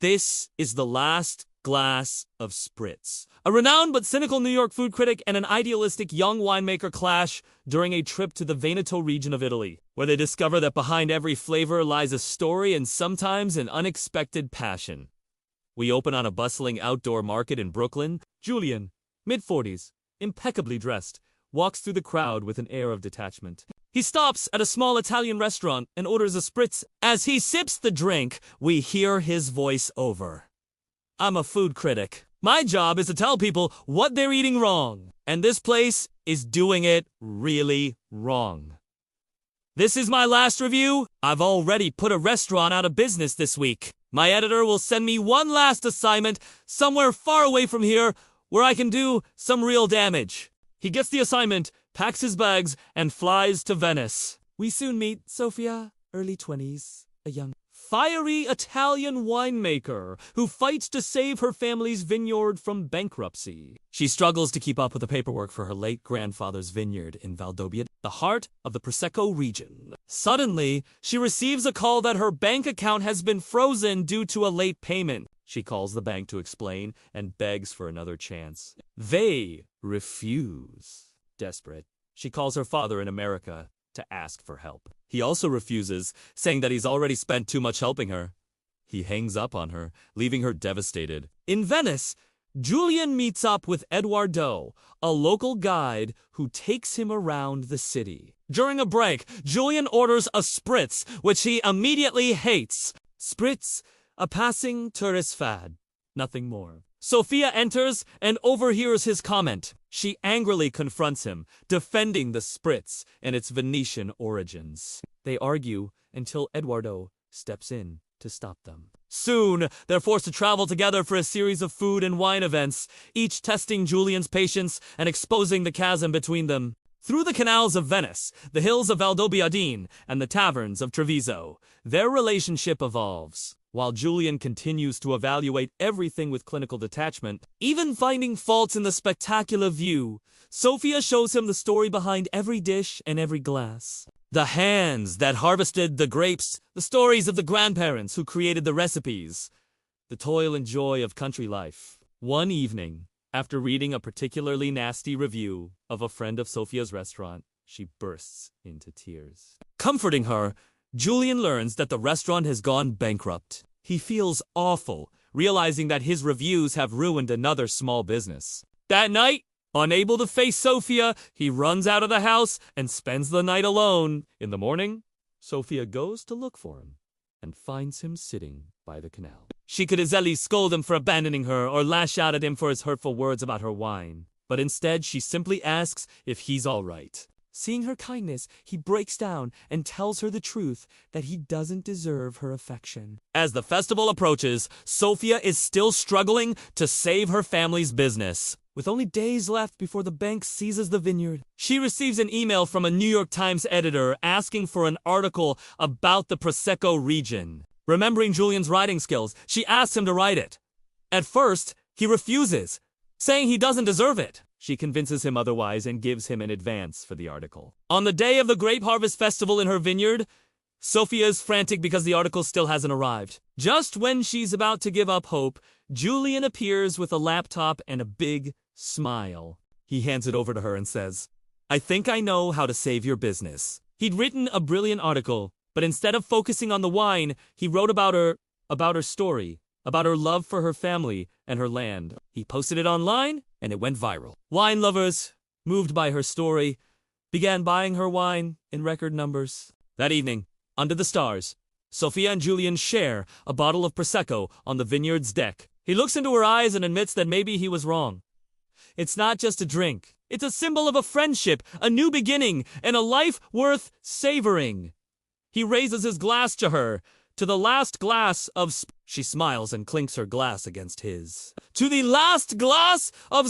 This is the last glass of Spritz. A renowned but cynical New York food critic and an idealistic young winemaker clash during a trip to the Veneto region of Italy, where they discover that behind every flavor lies a story and sometimes an unexpected passion. We open on a bustling outdoor market in Brooklyn. Julian, mid-40s, impeccably dressed, walks through the crowd with an air of detachment. He stops at a small Italian restaurant and orders a Spritz. As he sips the drink, we hear his voice over. I'm a food critic. My job is to tell people what they're eating wrong, and this place is doing it really wrong. This is my last review. I've already put a restaurant out of business this week. My editor will send me one last assignment somewhere far away from here where I can do some real damage. He gets the assignment, packs his bags, and flies to Venice. We soon meet Sofia, early 20s, a young, fiery Italian winemaker who fights to save her family's vineyard from bankruptcy. She struggles to keep up with the paperwork for her late grandfather's vineyard in Valdobia, the heart of the Prosecco region. Suddenly, she receives a call that her bank account has been frozen due to a late payment. She calls the bank to explain and begs for another chance. They refuse. Desperate, she calls her father in America to ask for help. He also refuses, saying that he's already spent too much helping her. He hangs up on her, leaving her devastated. In Venice, Julian meets up with Eduardo, a local guide who takes him around the city. During a break, Julian orders a Spritz, which he immediately hates. Spritz, a passing tourist fad. Nothing more. Sofia enters and overhears his comment. She angrily confronts him, defending the Spritz and its Venetian origins. They argue until Eduardo steps in to stop them. Soon, they're forced to travel together for a series of food and wine events, each testing Julian's patience and exposing the chasm between them. Through the canals of Venice, the hills of Valdobbiadene, and the taverns of Treviso, their relationship evolves. While Julian continues to evaluate everything with clinical detachment, even finding faults in the spectacular view, Sofia shows him the story behind every dish and every glass. The hands that harvested the grapes, the stories of the grandparents who created the recipes, the toil and joy of country life. One evening, after reading a particularly nasty review of a friend of Sofia's restaurant, she bursts into tears. Comforting her, Julian learns that the restaurant has gone bankrupt. He feels awful, realizing that his reviews have ruined another small business. That night, unable to face Sofia, he runs out of the house and spends the night alone. In the morning, Sofia goes to look for him and finds him sitting by the canal. She could easily scold him for abandoning her or lash out at him for his hurtful words about her wine. But instead, she simply asks if he's all right. Seeing her kindness, he breaks down and tells her the truth that he doesn't deserve her affection. As the festival approaches, Sofia is still struggling to save her family's business. With only days left before the bank seizes the vineyard, she receives an email from a New York Times editor asking for an article about the Prosecco region. Remembering Julian's writing skills, she asks him to write it. At first, he refuses, saying he doesn't deserve it. She convinces him otherwise and gives him an advance for the article. On the day of the Grape Harvest Festival in her vineyard, Sofia is frantic because the article still hasn't arrived. Just when she's about to give up hope, Julian appears with a laptop and a big smile. He hands it over to her and says, "I think I know how to save your business." He'd written a brilliant article, but instead of focusing on the wine, he wrote about her story, about her love for her family and her land. He posted it online, and it went viral. Wine lovers, moved by her story, began buying her wine in record numbers. That evening, under the stars, Sofia and Julian share a bottle of Prosecco on the vineyard's deck. He looks into her eyes and admits that maybe he was wrong. It's not just a drink. It's a symbol of a friendship, a new beginning, and a life worth savoring. He raises his glass to her, to the last glass of She smiles and clinks her glass against his. To the last glass of